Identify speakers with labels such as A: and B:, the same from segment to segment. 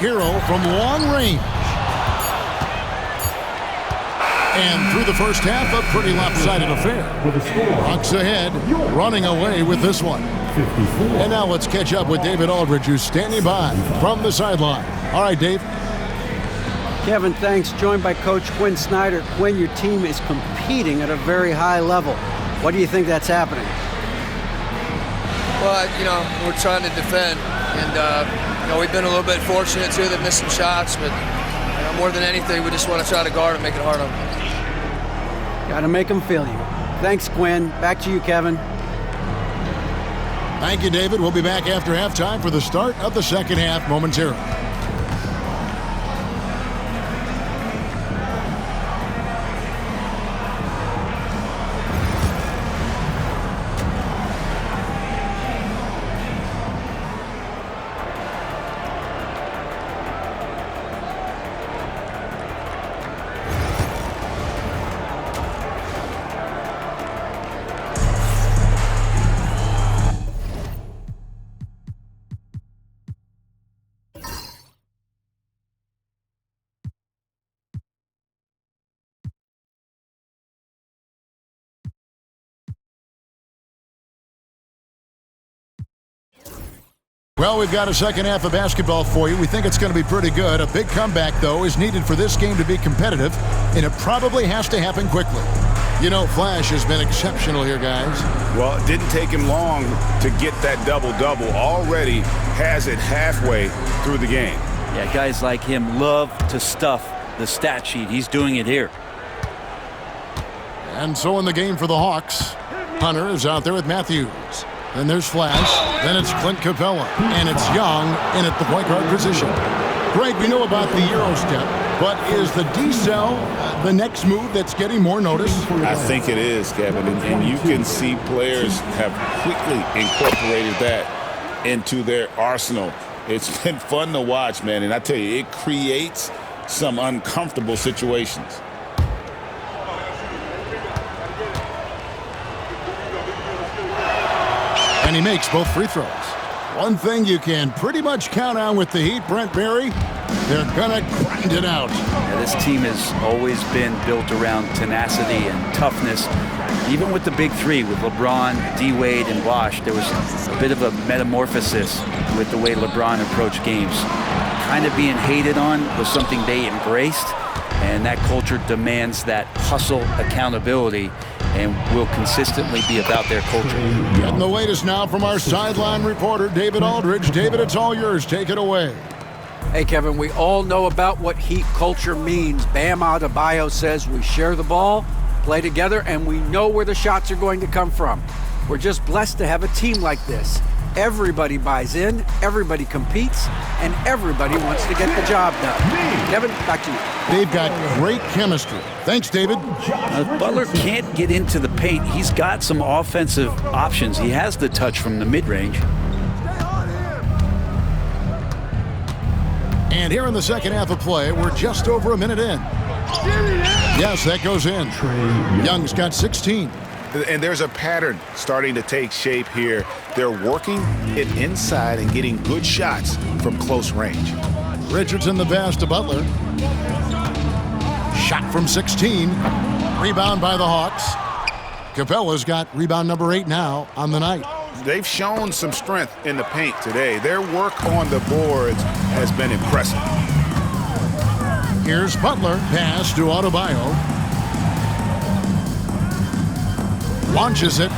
A: Hero from long range. And through the first half, a pretty lopsided affair. Hawks ahead, running away with this one. And now let's catch up with David Aldridge, who's standing by from the sideline. All right, Dave.
B: Kevin, thanks. Joined by Coach Quinn Snyder. Quinn, your team is competing at a very high level. What do you think that's happening?
C: Well, we're trying to defend, and we've been a little bit fortunate too. They've missed some shots, but more than anything, we just want to try to guard and make it hard on them.
B: Got to make them feel you. Thanks, Quinn. Back to you, Kevin.
A: Thank you, David. We'll be back after halftime for the start of the second half momentarily. Well, we've got a second half of basketball for you. We think it's going to be pretty good. A big comeback, though, is needed for this game to be competitive, and it probably has to happen quickly. Flash has been exceptional here, guys.
D: Well, it didn't take him long to get that double-double. Already has it halfway through the game.
E: Yeah, guys like him love to stuff the stat sheet. He's doing it here.
A: And so in the game for the Hawks, Hunter is out there with Matthews. Then there's Flash. Then it's Clint Capella. And it's Young in at the point guard position. Greg, we know about the Euro step, but is the D-cell the next move that's getting more notice?
D: I think it is, Kevin. And you can see players have quickly incorporated that into their arsenal. It's been fun to watch, man. And I tell you, it creates some uncomfortable situations.
A: And he makes both free throws. One thing you can pretty much count on with the Heat, Brent Berry, they're going to grind it out.
E: Yeah, this team has always been built around tenacity and toughness. Even with the big three, with LeBron, D-Wade, and Bosh, there was a bit of a metamorphosis with the way LeBron approached games. Kind of being hated on was something they embraced, and that culture demands that hustle accountability and will consistently be about their culture.
A: Getting the latest now from our sideline reporter, David Aldridge. David, it's all yours. Take it away.
B: Hey, Kevin, we all know about what Heat culture means. Bam Adebayo says we share the ball, play together, and we know where the shots are going to come from. We're just blessed to have a team like this. Everybody buys in, everybody competes, and everybody wants to get the job done. Kevin, back to you.
A: They've got great chemistry. Thanks, David.
E: Butler can't get into the paint. He's got some offensive options. He has the touch from the mid-range.
A: And here in the second half of play, we're just over a minute in. Yes, that goes in. Young's got 16.
D: And there's a pattern starting to take shape here. They're working it inside and getting good shots from close range.
A: Richardson the pass to Butler. Shot from 16. Rebound by the Hawks. Capella's got rebound number 8 now on the night.
D: They've shown some strength in the paint today. Their work on the boards has been impressive.
A: Here's Butler. Pass to Adebayo. Launches it.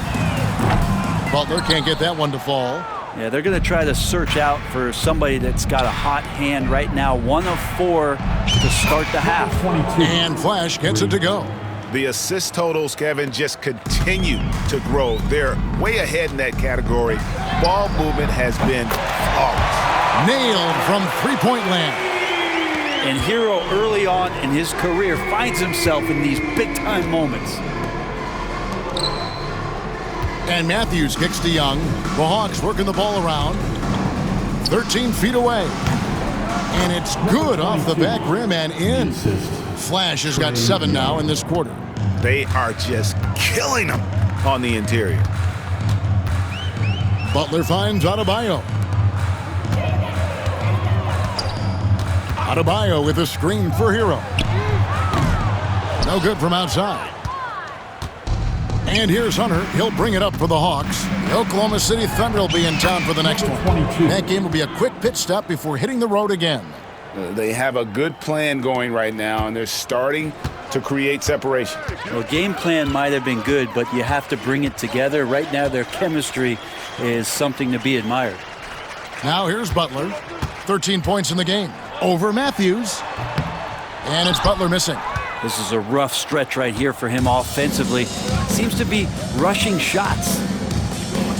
A: Butler can't get that one to fall.
E: Yeah, they're going to try to search out for somebody that's got a hot hand right now. 1 of 4 to start the half.
A: And Flash gets it to go.
D: The assist totals, Kevin, just continue to grow. They're way ahead in that category. Ball movement has been flawless.
A: Nailed from three-point land.
E: And Hero early on in his career finds himself in these big-time moments.
A: And Matthews kicks to Young. The Hawks working the ball around. 13 feet away. And it's good off the back rim and in. Flash has got 7 now in this quarter.
D: They are just killing them on the interior.
A: Butler finds Adebayo. Adebayo with a screen for Hero. No good from outside. And here's Hunter. He'll bring it up for the Hawks. The Oklahoma City Thunder will be in town for the next one. That game will be a quick pit stop before hitting the road again.
D: They have a good plan going right now, and they're starting to create separation.
E: Well, game plan might have been good, but you have to bring it together. Right now, their chemistry is something to be admired.
A: Now here's Butler. 13 points in the game. Over Matthews. And it's Butler missing.
E: This is a rough stretch right here for him offensively. Seems to be rushing shots.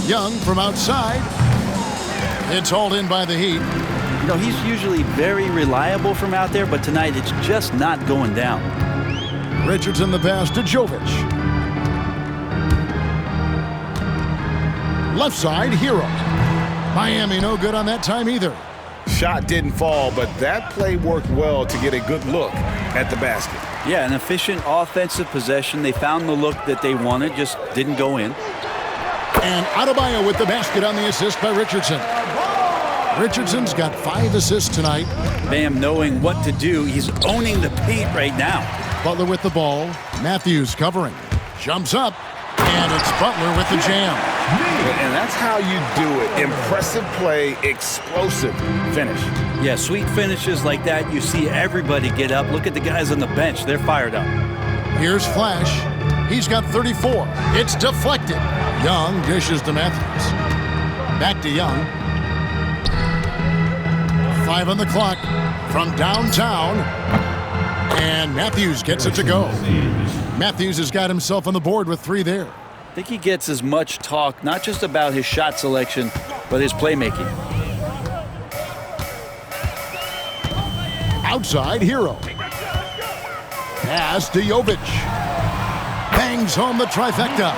A: Young from outside. It's hauled in by the Heat.
E: You know, he's usually very reliable from out there, but tonight it's just not going down.
A: Richardson the pass to Jovic. Left side, Hero. Miami no good on that time either.
D: Shot didn't fall, but that play worked well to get a good look at the basket.
E: Yeah, an efficient offensive possession. They found the look that they wanted, just didn't go in.
A: And Adebayo with the basket on the assist by Richardson. Richardson's got 5 assists tonight.
E: Bam knowing what to do. He's owning the paint right now.
A: Butler with the ball. Matthews covering. Jumps up. And it's Butler with the jam.
D: And that's how you do it. Impressive play, explosive finish.
E: Yeah, sweet finishes like that. You see everybody get up. Look at the guys on the bench. They're fired up.
A: Here's Flash. He's got 34. It's deflected. Young dishes to Matthews. Back to Young. 5 on the clock from downtown. And Matthews gets it to go. Matthews has got himself on the board with 3 there.
E: I think he gets as much talk, not just about his shot selection, but his playmaking.
A: Outside, Hero. Pass to Jovic. Bangs home the trifecta.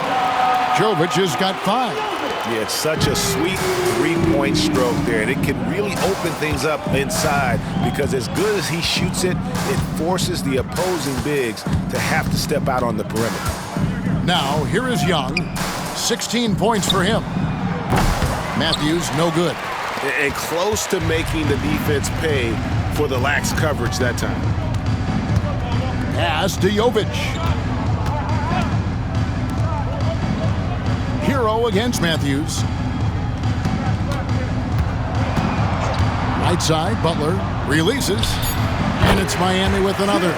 A: Jovic has got 5.
D: Yeah, it's such a sweet three-point stroke there, and it can really open things up inside because as good as he shoots it, it forces the opposing bigs to have to step out on the perimeter.
A: Now, here is Young. 16 points for him. Matthews, no good.
D: And close to making the defense pay for the lax coverage that time.
A: Pass to Jovic. Hero against Matthews. Right side, Butler releases. And it's Miami with another.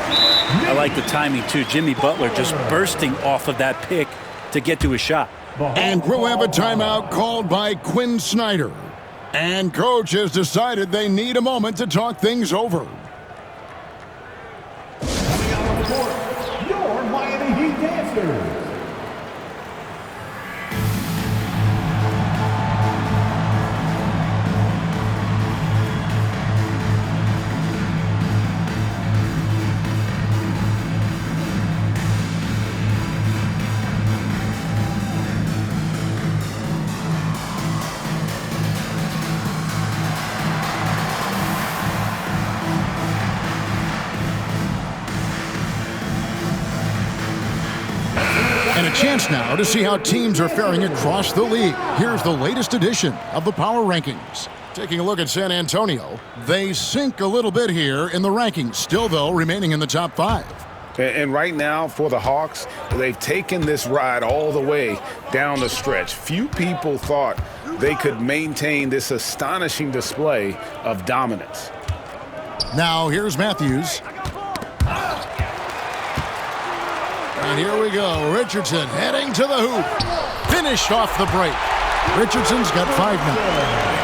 E: I like the timing, too. Jimmy Butler just bursting off of that pick to get to his shot.
A: And we'll have a timeout called by Quinn Snyder. And coach has decided they need a moment to talk things over.
F: Coming out on the court, your Miami Heat dancers.
A: And a chance now to see how teams are faring across the league. Here's the latest edition of the Power Rankings. Taking a look at San Antonio, they sink a little bit here in the rankings, still, though, remaining in the top 5.
D: And right now, for the Hawks, they've taken this ride all the way down the stretch. Few people thought they could maintain this astonishing display of dominance.
A: Now, here's Matthews. And here we go. Richardson heading to the hoop. Finished off the break. Richardson's got 5 now.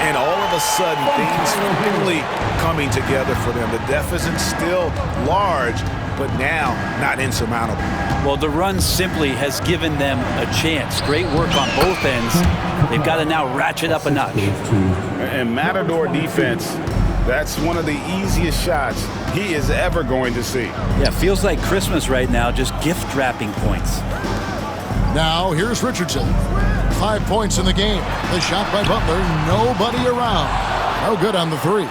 D: And all of a sudden, things finally coming together for them. The deficit's still large, but now not insurmountable.
E: Well, the run simply has given them a chance. Great work on both ends. They've got to now ratchet up a notch.
D: And Matador defense, that's one of the easiest shots he is ever going to see.
E: Yeah, feels like Christmas right now, just gift wrapping points.
A: Now, here's Richardson. 5 points in the game. The shot by Butler, nobody around. No good on the 3.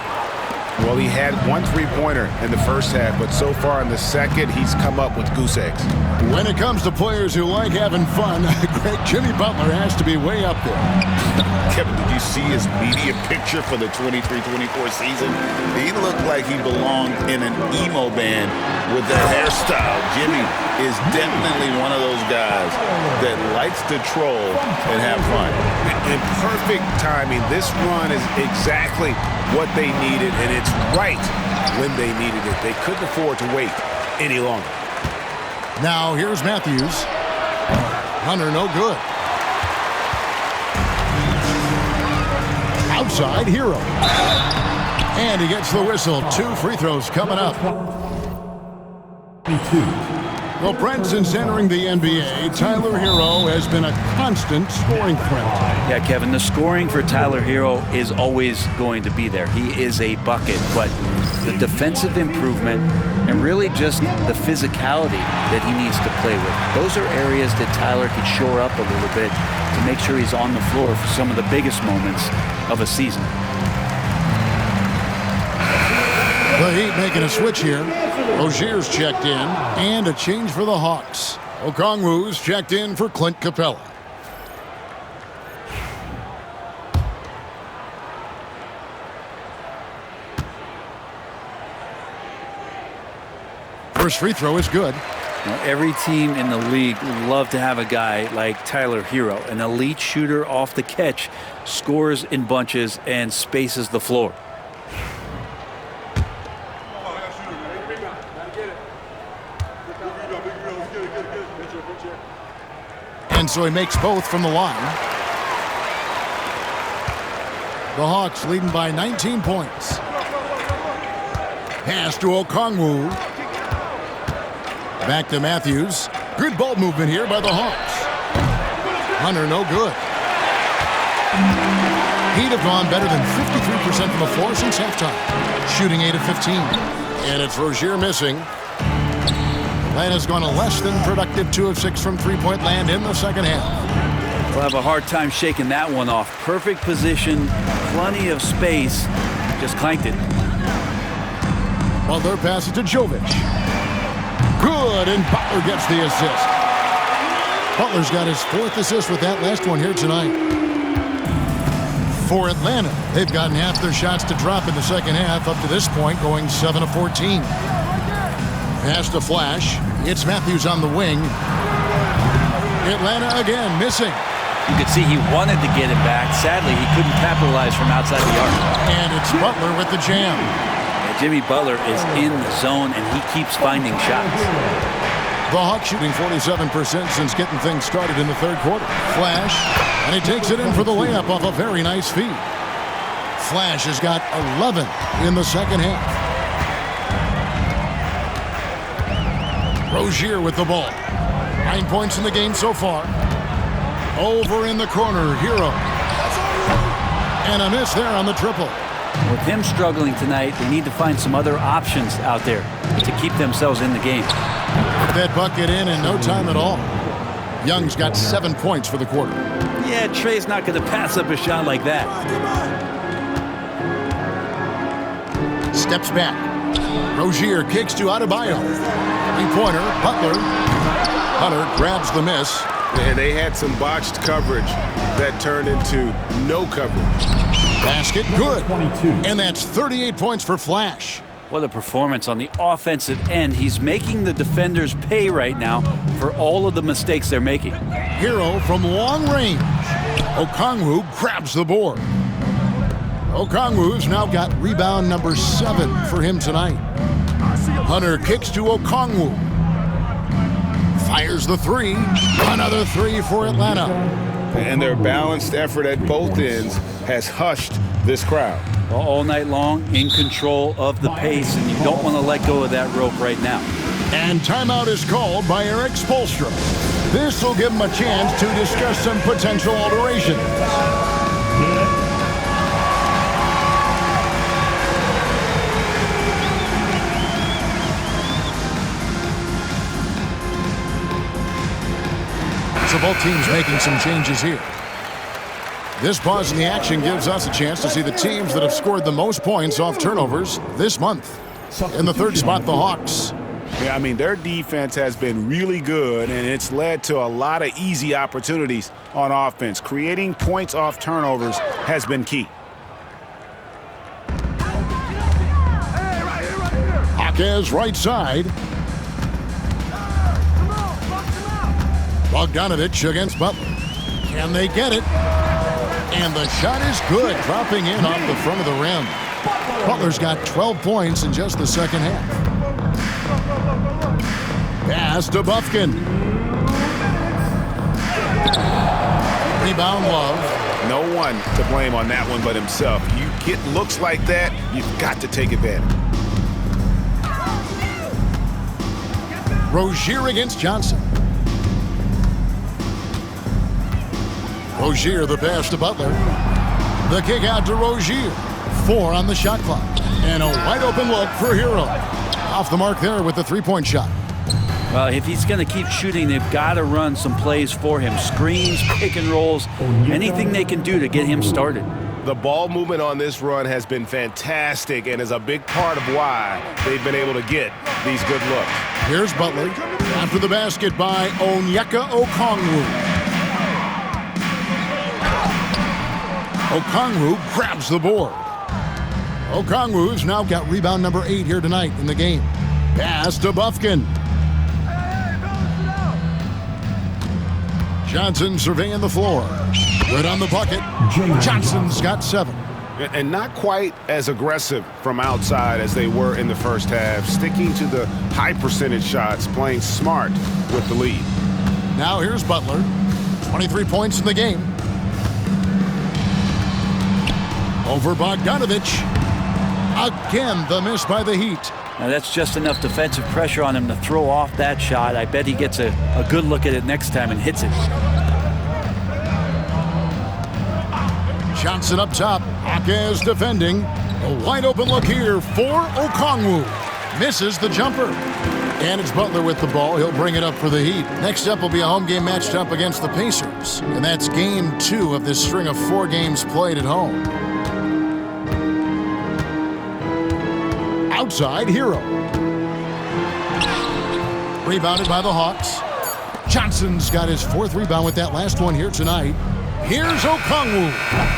G: Well, he had one three-pointer in the first half, but so far in the second, he's come up with goose eggs.
A: When it comes to players who like having fun, great Jimmy Butler has to be way up there.
D: Kevin, did you see his media picture for the 23-24 season? He looked like he belonged in an emo band with that hairstyle. Jimmy is definitely one of those guys that likes to troll and have fun.
G: In perfect timing, this run is exactly what they needed, and it's right when they needed it. They couldn't afford to wait any longer.
A: Now here's Matthews. Hunter, no good. Outside, Hero. And he gets the whistle. 2 free throws coming up. Well, Brent, since entering the NBA, Tyler Hero has been a constant scoring threat.
E: Yeah, Kevin, the scoring for Tyler Hero is always going to be there. He is a bucket, but the defensive improvement and really just the physicality that he needs to play with, those are areas that Tyler could shore up a little bit to make sure he's on the floor for some of the biggest moments of a season.
A: The Heat making a switch here. Rozier's checked in, and a change for the Hawks. Okongwu's checked in for Clint Capella. First free throw is good.
E: Now, every team in the league would love to have a guy like Tyler Hero, an elite shooter off the catch, scores in bunches, and spaces the floor.
A: And so he makes both from the line. The Hawks leading by 19 points. Pass to Okongwu. Back to Matthews. Good ball movement here by the Hawks. Hunter, no good. Heat have gone better than 53% from the floor since halftime. Shooting 8 of 15. And it's Rozier missing. Atlanta's gone a less than productive 2 of 6 from three-point land in the second half.
E: We'll have a hard time shaking that one off. Perfect position, plenty of space, just clanked it.
A: Butler passes to Jovic. Good, and Butler gets the assist. Butler's got his 4th assist with that last one here tonight. For Atlanta, they've gotten half their shots to drop in the second half up to this point, going 7 of 14. Pass to Flash. It's Matthews on the wing. Atlanta again missing.
E: You could see he wanted to get it back. Sadly, he couldn't capitalize from outside the arc.
A: And it's Butler with the jam.
E: Yeah, Jimmy Butler is in the zone, and he keeps finding shots.
A: The Hawks shooting 47% since getting things started in the third quarter. Flash, and he takes it in for the layup off a very nice feed. Flash has got 11 in the second half. Rozier with the ball. 9 points in the game so far. Over in the corner, Hero. And a miss there on the triple.
E: With him struggling tonight, they need to find some other options out there to keep themselves in the game.
A: Put that bucket in no time at all. Young's got 7 points for the quarter.
E: Yeah, Trey's not going to pass up a shot like that.
A: Steps back. Rozier kicks to Adebayo. Three-pointer, Butler. Hunter grabs the miss.
G: And they had some botched coverage that turned into no coverage.
A: Basket good. And that's 38 points for Flash.
E: What a performance on the offensive end. He's making the defenders pay right now for all of the mistakes they're making.
A: Hero from long range. Okongwu grabs the board. Okongwu's now got rebound number 7 for him tonight. Hunter kicks to Okongwu. Fires the 3. Another 3 for Atlanta.
D: And their balanced effort at both ends has hushed this crowd.
E: All night long, in control of the pace, and you don't want to let go of that rope right now.
A: And timeout is called by Eric Spoelstra. This will give him a chance to discuss some potential alterations. So both teams making some changes here. This pause in the action gives us a chance to see the teams that have scored the most points off turnovers this month. In the third spot, the Hawks.
G: Yeah, I mean, their defense has been really good, and it's led to a lot of easy opportunities on offense. Creating points off turnovers has been key.
A: Hawkes right side. Bogdanovich against Butler. Can they get it? And the shot is good, dropping in off the front of the rim. Butler's got 12 points in just the second half. Pass to Bufkin. Rebound, Love.
G: No one to blame on that one but himself. You get looks like that, you've got to take advantage.
A: Rozier against Johnson. Rozier, the pass to Butler. The kick out to Rozier. 4 on the shot clock. And a wide open look for Hero. Off the mark there with the three-point shot.
E: Well, if he's going to keep shooting, they've got to run some plays for him. Screens, pick and rolls, anything they can do to get him started.
G: The ball movement on this run has been fantastic and is a big part of why they've been able to get these good looks.
A: Here's Butler. After the basket by Onyeka Okongwu. Okongwu grabs the board. Okongwu's now got rebound number 8 here tonight in the game. Pass to Bufkin. Johnson surveying the floor. Good on the bucket. Johnson's got 7.
G: And not quite as aggressive from outside as they were in the first half. Sticking to the high percentage shots, playing smart with the lead.
A: Now here's Butler. 23 points in the game. Over Bogdanovich. Again, the miss by the Heat.
E: Now that's just enough defensive pressure on him to throw off that shot. I bet he gets a good look at it next time and hits it.
A: Johnson up top. Hawkes defending. A wide open look here for Okongwu. Misses the jumper. And it's Butler with the ball. He'll bring it up for the Heat. Next up will be a home game matched up against the Pacers. And that's game 2 of this string of 4 games played at home. Outside, Hero. Rebounded by the Hawks. Johnson's got his 4th rebound with that last one here tonight. Here's Okongwu.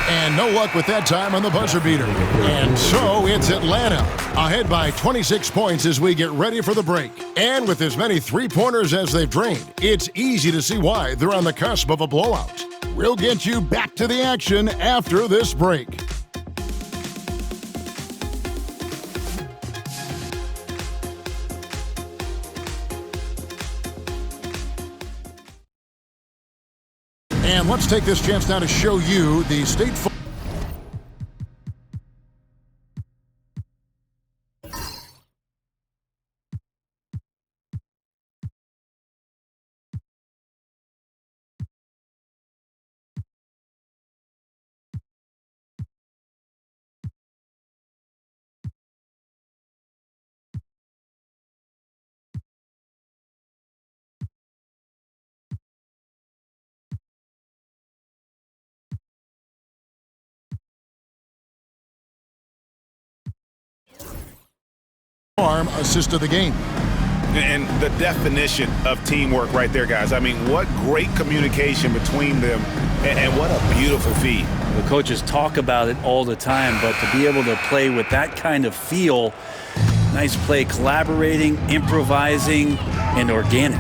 A: And no luck with that time on the buzzer beater. And so it's Atlanta ahead by 26 points as we get ready for the break. And with as many three-pointers as they've drained, it's easy to see why they're on the cusp of a blowout. We'll get you back to the action after this break. And let's take this chance now to show you the state arm assist of the game.
G: And the definition of teamwork right there, guys. I mean, what great communication between them, and what a beautiful feed.
E: The coaches talk about it all the time, but to be able to play with that kind of feel, nice play, collaborating, improvising, and organic.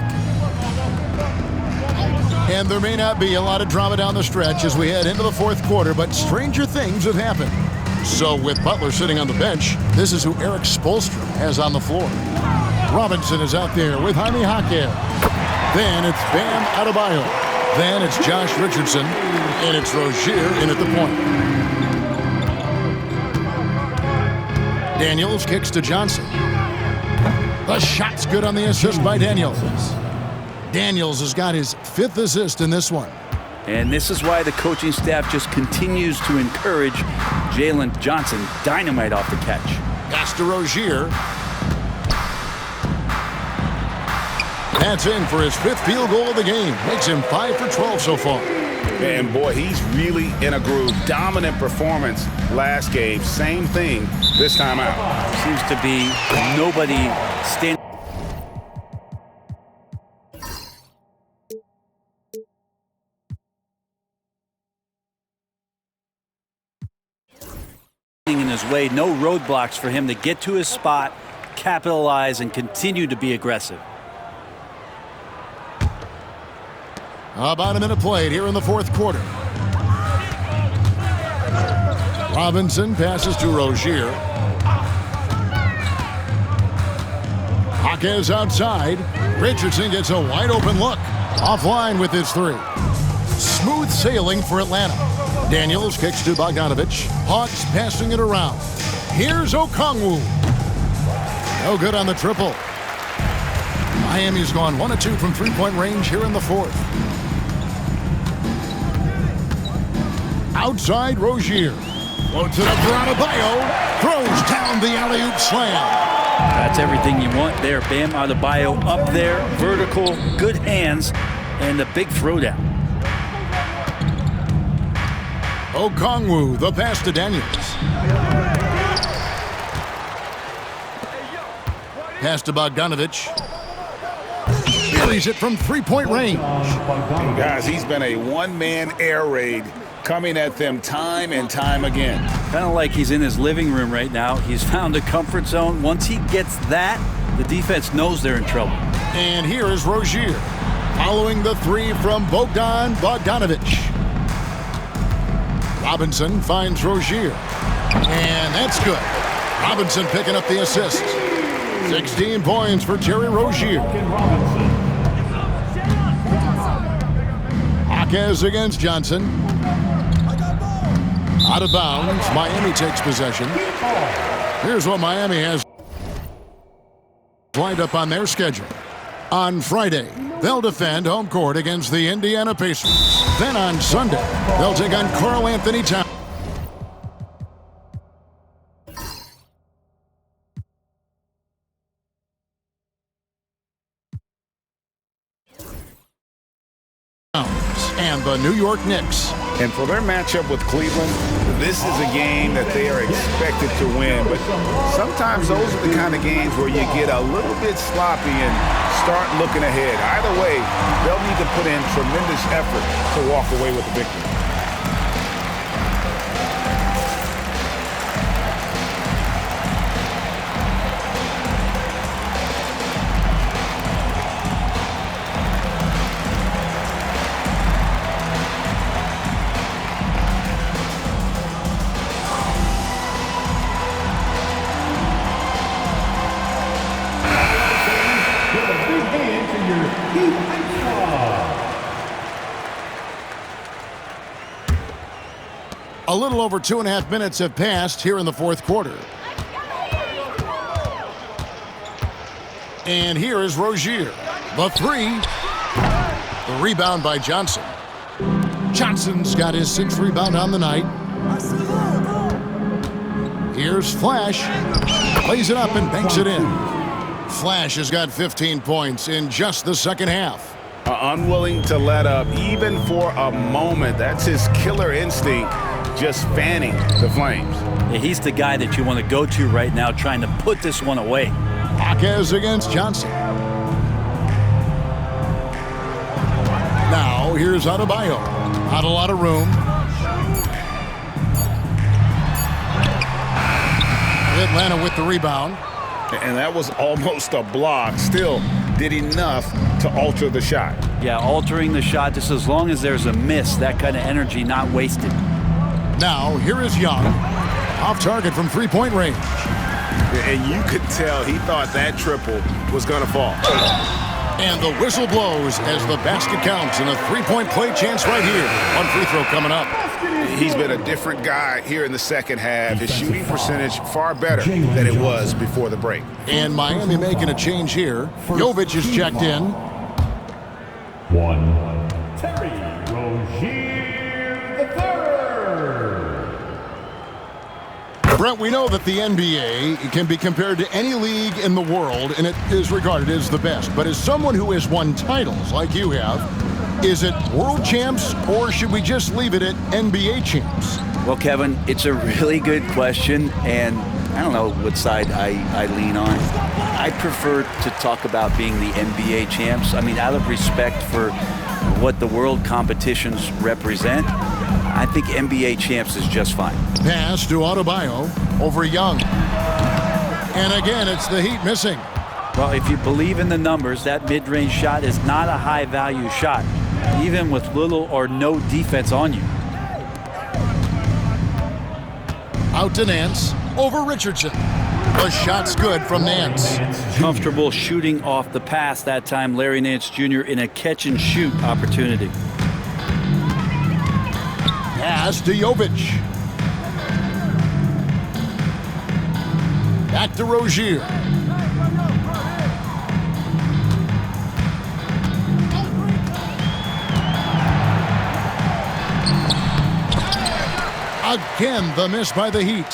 A: And there may not be a lot of drama down the stretch as we head into the 4th quarter, but stranger things have happened. So with Butler sitting on the bench, this is who Eric Spoelstra has on the floor. Robinson is out there with Jaime Jaquez. Then it's Bam Adebayo. Then it's Josh Richardson. And it's Rozier in at the point. Daniels kicks to Johnson. The shot's good on the assist by Daniels. Daniels has got his 5th assist in this one.
E: And this is why the coaching staff just continues to encourage Jalen Johnson. Dynamite off the catch.
A: Pass to Rozier. That's in for his 5th field goal of the game. Makes him 5 for 12 so far.
D: And boy, he's really in a groove. Dominant performance last game. Same thing this time out.
E: Seems to be nobody standing in his way. No roadblocks for him to get to his spot, capitalize, and continue to be aggressive.
A: About a minute played here in the 4th quarter. Robinson passes to Rozier. Jaquez outside. Richardson gets a wide open look. Offline with his 3. Smooth sailing for Atlanta. Daniels kicks to Bogdanovich. Hawks passing it around. Here's Okongwu. No good on the triple. Miami's gone 1 of 2 from 3-point range here in the 4th. Outside Rozier. Floats it up for Adebayo. Throws down the alley-oop slam.
E: That's everything you want there. Bam Adebayo up there, vertical, good hands, and a big throwdown.
A: Okongwu, the pass to Daniels. Pass to Bogdanovich. Buries it from 3-point range.
D: And guys, he's been a one-man air raid coming at them time and time again.
E: Kind of like he's in his living room right now. He's found a comfort zone. Once he gets that, the defense knows they're in trouble.
A: And here is Rozier, following the 3 from Bogdanovich. Robinson finds Rozier. And that's good. Robinson picking up the assist. 16 points for Terry Rozier. Jaquez against Johnson. Out of bounds. Miami takes possession. Here's what Miami has lined up on their schedule. On Friday, they'll defend home court against the Indiana Pacers. Then on Sunday, they'll take on Karl Anthony Towns. And the New York Knicks.
D: And for their matchup with Cleveland, this is a game that they are expected to win. But sometimes those are the kind of games where you get a little bit sloppy and start looking ahead. Either way, they'll need to put in tremendous effort to walk away with the victory.
A: A little over 2.5 minutes have passed here in the 4th quarter. And here is Rozier. The 3. The rebound by Johnson. Johnson's got his 6th rebound on the night. Here's Flash. Plays it up and banks it in. Flash has got 15 points in just the second half.
D: Unwilling to let up even for a moment. That's his killer instinct, just fanning the flames.
E: Yeah, he's the guy that you want to go to right now, trying to put this one away.
A: Jaquez against Johnson. Now here's Adebayo. Not a lot of room. Atlanta with the rebound.
D: And that was almost a block. Still did enough to alter the shot.
E: Yeah, altering the shot, just as long as there's a miss, that kind of energy not wasted.
A: Now, here is Young. Off target from 3-point range.
G: And you could tell he thought that triple was going to fall.
A: And the whistle blows as the basket counts, and a 3-point play chance right here. One free throw coming up.
G: He's been a different guy here in the second half. His shooting percentage far better than it was before the break.
A: And Miami making a change here. Jovic is checked in.
F: Terry Rozier III.
A: Brent, we know that the NBA can be compared to any league in the world, and it is regarded as the best. But as someone who has won titles like you have, is it world champs, or should we just leave it at NBA champs?
E: Well, Kevin, it's a really good question, and I don't know what side I lean on. I prefer to talk about being the NBA champs. I mean, out of respect for what the world competitions represent, I think NBA champs is just fine.
A: Pass to Adebayo over Young. And again, it's the Heat missing.
E: Well, if you believe in the numbers, that mid-range shot is not a high-value shot, even with little or no defense on you.
A: Out to Nance, over Richardson. The shot's good from Nance.
E: Comfortable shooting off the pass that time, Larry Nance Jr. in a catch-and-shoot opportunity.
A: Pass to Jovic. Back to Rozier. Again, the miss by the Heat.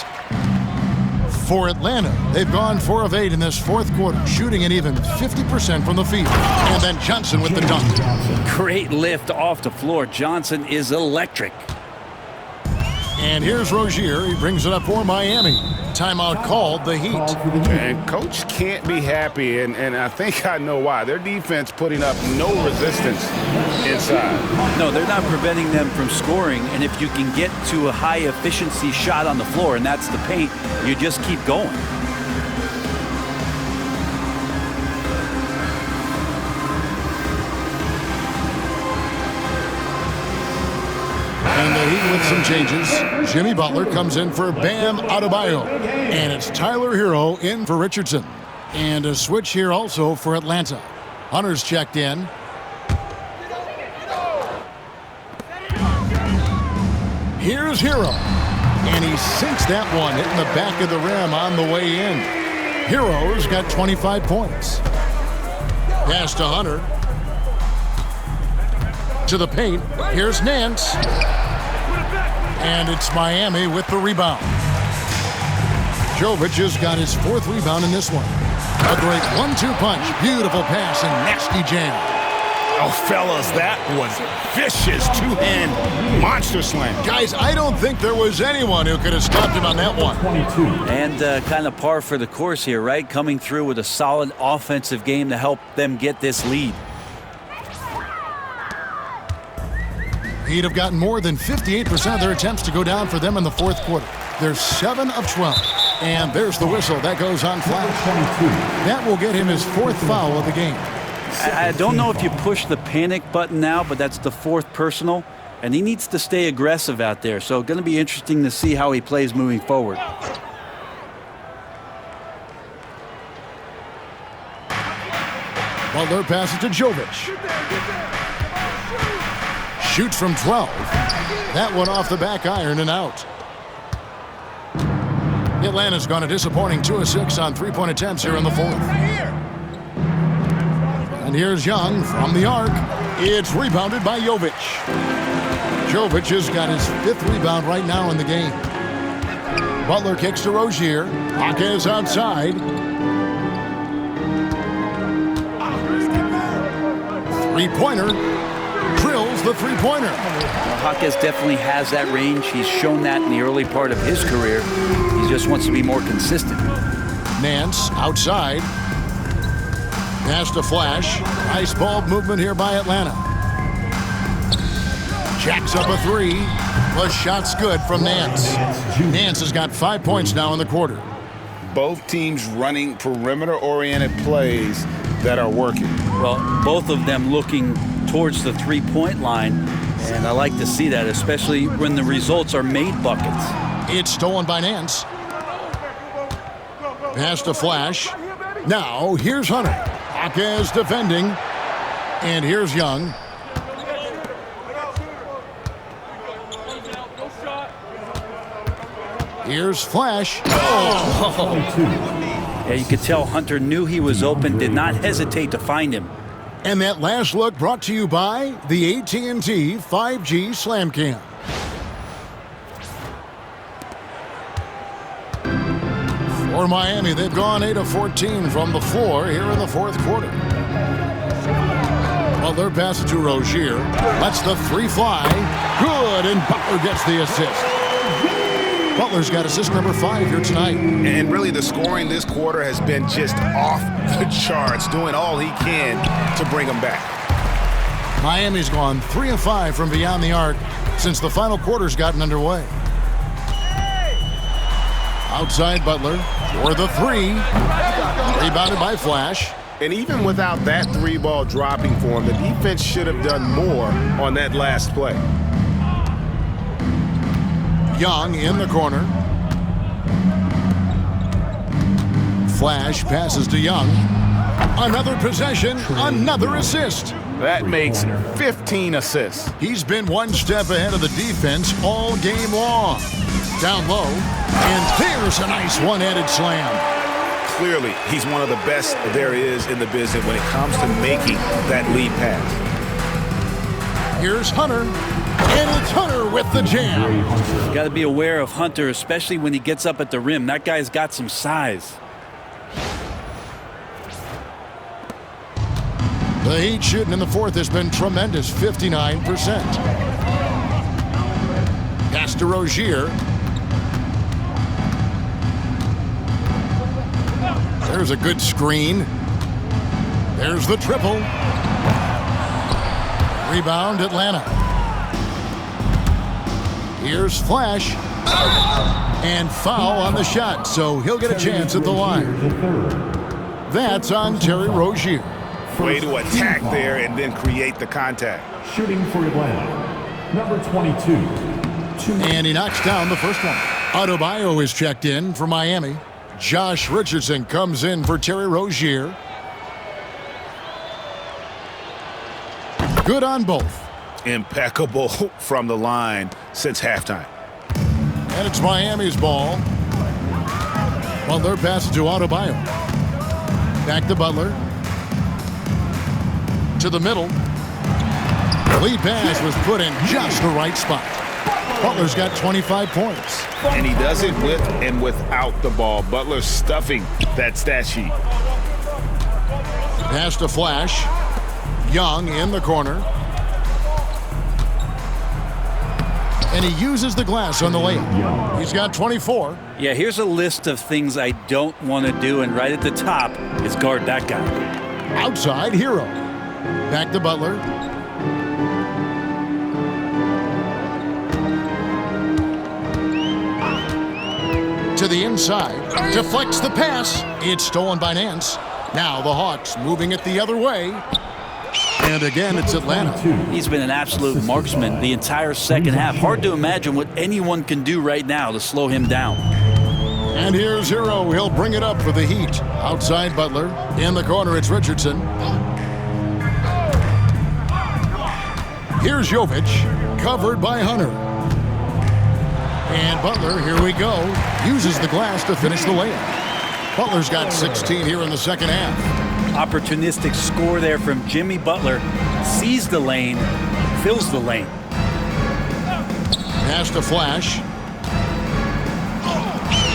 A: For Atlanta, they've gone 4 of 8 in this fourth quarter, shooting at even 50% from the field. And then Johnson with the dunk.
E: Great lift off the floor. Johnson is electric.
A: And here's Rozier. He brings it up for Miami. Timeout called, the Heat.
G: And coach can't be happy, and I think I know why. Their defense putting up no resistance inside.
E: No, they're not preventing them from scoring, and if you can get to a high-efficiency shot on the floor, and that's the paint, you just keep going.
A: And the Heat with some changes. Jimmy Butler comes in for Bam Adebayo. And it's Tyler Hero in for Richardson. And a switch here also for Atlanta. Hunter's checked in. Here's Hero. And he sinks that one, hitting the back of the rim on the way in. Hero's got 25 points. Pass to Hunter. To the paint. Here's Nance. And it's Miami with the rebound. Jovic has got his 4th rebound in this one. A great 1-2 punch. Beautiful pass and nasty jam.
G: Oh, fellas, that was vicious two-hand monster slam.
A: Guys, I don't think there was anyone who could have stopped him on that one.
E: And kind of par for the course here, right? Coming through with a solid offensive game to help them get this lead.
A: He'd have gotten more than 58% of their attempts to go down for them in the fourth quarter. They're 7 of 12. And there's the whistle. That goes on flash. That will get him his 4th foul of the game.
E: I don't know if you push the panic button now, but that's the 4th personal. And he needs to stay aggressive out there. So going to be interesting to see how he plays moving forward.
A: Butler passes to Jovic. Shoots from 12. That one off the back iron and out. Atlanta's gone a disappointing 2 of 6 on 3-point attempts here in the fourth. And here's Young from the arc. It's rebounded by Jovic. Jovic has got his 5th rebound right now in the game. Butler kicks to Rozier. Hawkes outside. 3-pointer. Drills the 3-pointer.
E: Hawkes definitely has that range. He's shown that in the early part of his career. He just wants to be more consistent.
A: Nance outside. Pass to Flash. Nice ball movement here by Atlanta. Jacks up a 3. The shot's good from Nance. Nance has got 5 points now in the quarter.
D: Both teams running perimeter-oriented plays that are working.
E: Well, both of them looking towards the 3-point line, and I like to see that, especially when the results are made buckets.
A: It's stolen by Nance. Pass to Flash. Now, here's Hunter. Hawkes defending. And here's Young. Here's Flash. Oh!
E: Yeah, you could tell Hunter knew he was open, did not hesitate to find him.
A: And that last look brought to you by the AT&T 5G Slam Cam. For Miami, they've gone 8 of 14 from the floor here in the fourth quarter. Butler passes to Rozier. Lets the three fly. Good, and Butler gets the assist. Butler's got assist number 5 here tonight.
G: And really the scoring this quarter has been just off the charts, doing all he can to bring them back.
A: Miami's gone 3 of 5 from beyond the arc since the final quarter's gotten underway. Outside Butler for the 3. Rebounded by Flash.
G: And even without that 3-ball dropping for him, the defense should have done more on that last play.
A: Young in the corner. Flash passes to Young. Another possession, another assist.
D: That makes 15 assists.
A: He's been one step ahead of the defense all game long. Down low, and there's a nice one-handed slam.
G: Clearly, he's one of the best there is in the business when it comes to making that lead pass.
A: Here's Hunter, and it's Hunter with the jam.
E: Got to be aware of Hunter, especially when he gets up at the rim. That guy's got some size.
A: The Heat shooting in the fourth has been tremendous, 59%. Pass to Rozier. There's a good screen. There's the triple. Rebound, Atlanta. Here's Flash. And foul on the shot, so he'll get a chance at the line. That's on Terry Rozier.
G: Way to attack there and then create the contact.
F: Shooting for Atlanta, number 22.
A: And he knocks down the first one. Adebayo is checked in for Miami. Josh Richardson comes in for Terry Rozier. Good on both.
G: Impeccable from the line since halftime.
A: And it's Miami's ball. Butler passes to Adebayo. Back to Butler. To the middle. The lead pass was put in just the right spot. Butler's got 25 points.
G: And he does it with and without the ball. Butler stuffing that stat sheet.
A: Pass to Flash. Young in the corner. And he uses the glass on the layup. He's got 24.
E: Yeah, here's a list of things I don't want to do, and right at the top is guard that guy.
A: Outside Hero. Back to Butler. To the inside. Deflects the pass. It's stolen by Nance. Now the Hawks moving it the other way. And again, it's Atlanta.
E: He's been an absolute marksman the entire second half. Hard to imagine what anyone can do right now to slow him down.
A: And here's Hero. He'll bring it up for the Heat. Outside Butler. In the corner, it's Richardson. Here's Jovic. Covered by Hunter. And Butler, here we go, uses the glass to finish the layup. Butler's got 16 here in the second half.
E: Opportunistic score there from Jimmy Butler. Sees the lane, fills the lane.
A: Pass to Flash.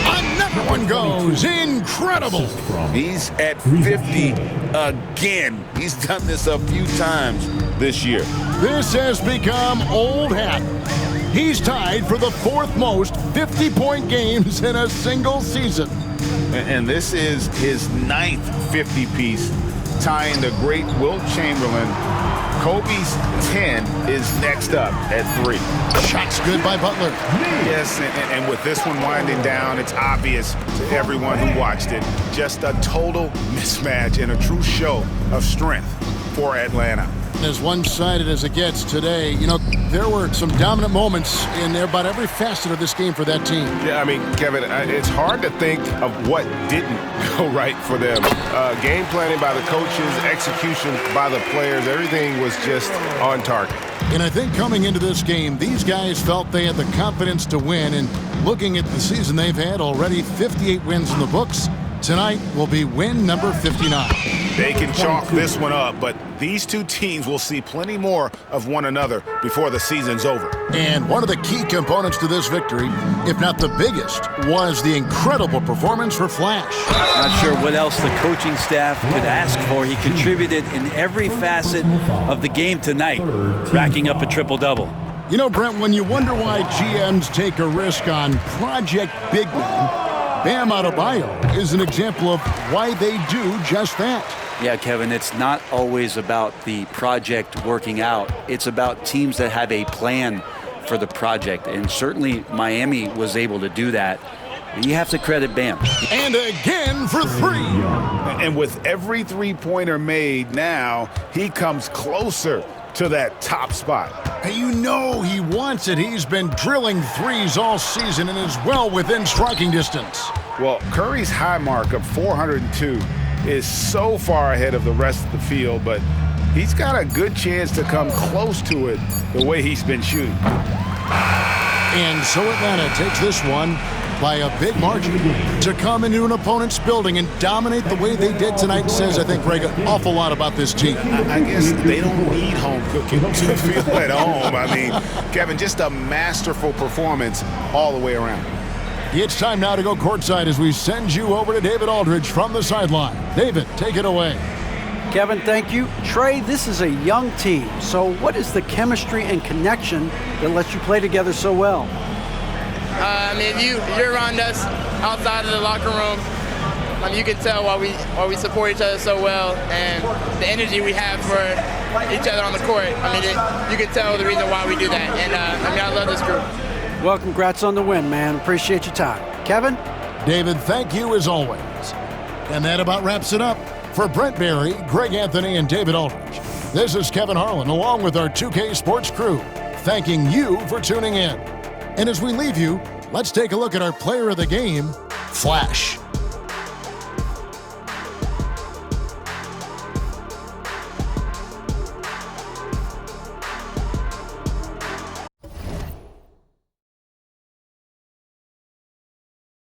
A: Another one goes. Incredible.
D: He's at 50 again. He's done this a few times this year.
A: This has become old hat. He's tied for the fourth most 50-point games in a single season.
D: And this is his 9th 50-piece, tying the great Wilt Chamberlain. Kobe's 10 is next up at 3.
A: Shots good by Butler.
G: Yes, and with this one winding down, it's obvious to everyone who watched it. Just a total mismatch and a true show of strength for Atlanta.
A: As one-sided as it gets today, you know, there were some dominant moments in about every facet of this game for that team.
G: Yeah, I mean, Kevin, it's hard to think of what didn't go right for them. Game planning by the coaches, execution by the players, everything was just on target.
A: And I think coming into this game, these guys felt they had the confidence to win. And looking at the season they've had already, 58 wins in the books. Tonight will be win number 59.
G: They can chalk this one up, but these two teams will see plenty more of one another before the season's over.
A: And one of the key components to this victory, if not the biggest, was the incredible performance for Flash.
E: Not sure what else the coaching staff could ask for. He contributed in every facet of the game tonight, racking up a triple-double.
A: You know, Brent, when you wonder why GMs take a risk on project big men, Bam Adebayo is an example of why they do just that.
E: Yeah, Kevin, it's not always about the project working out. It's about teams that have a plan for the project, and certainly Miami was able to do that. You have to credit Bam.
A: And again for three.
D: And with every three-pointer made now, he comes closer to that top spot.
A: Hey, you know he wants it. He's been drilling threes all season and is well within striking distance.
D: Well, Curry's high mark of 402 is so far ahead of the rest of the field, but he's got a good chance to come close to it the way he's been shooting.
A: And so Atlanta takes this one by a big margin. To come into an opponent's building and dominate the way they did tonight says, I think, Greg, an awful lot about this team.
D: I guess they don't need home cooking to feel at home. I mean, Kevin, just a masterful performance all the way around.
A: It's time now to go courtside as we send you over to David Aldridge from the sideline. David, take it away.
B: Kevin, thank you. Trey, this is a young team. So what is the chemistry and connection that lets you play together so well?
H: I mean, you're around us outside of the locker room. You can tell why we support each other so well, and the energy we have for each other on the court. I mean, you can tell the reason why we do that. And I love this group.
B: Well, congrats on the win, man. Appreciate your time. Kevin?
A: David, thank you as always. And that about wraps it up. For Brent Barry, Greg Anthony, and David Aldridge, this is Kevin Harlan along with our 2K Sports crew, thanking you for tuning in. And as we leave you, let's take a look at our player of the game, Flash.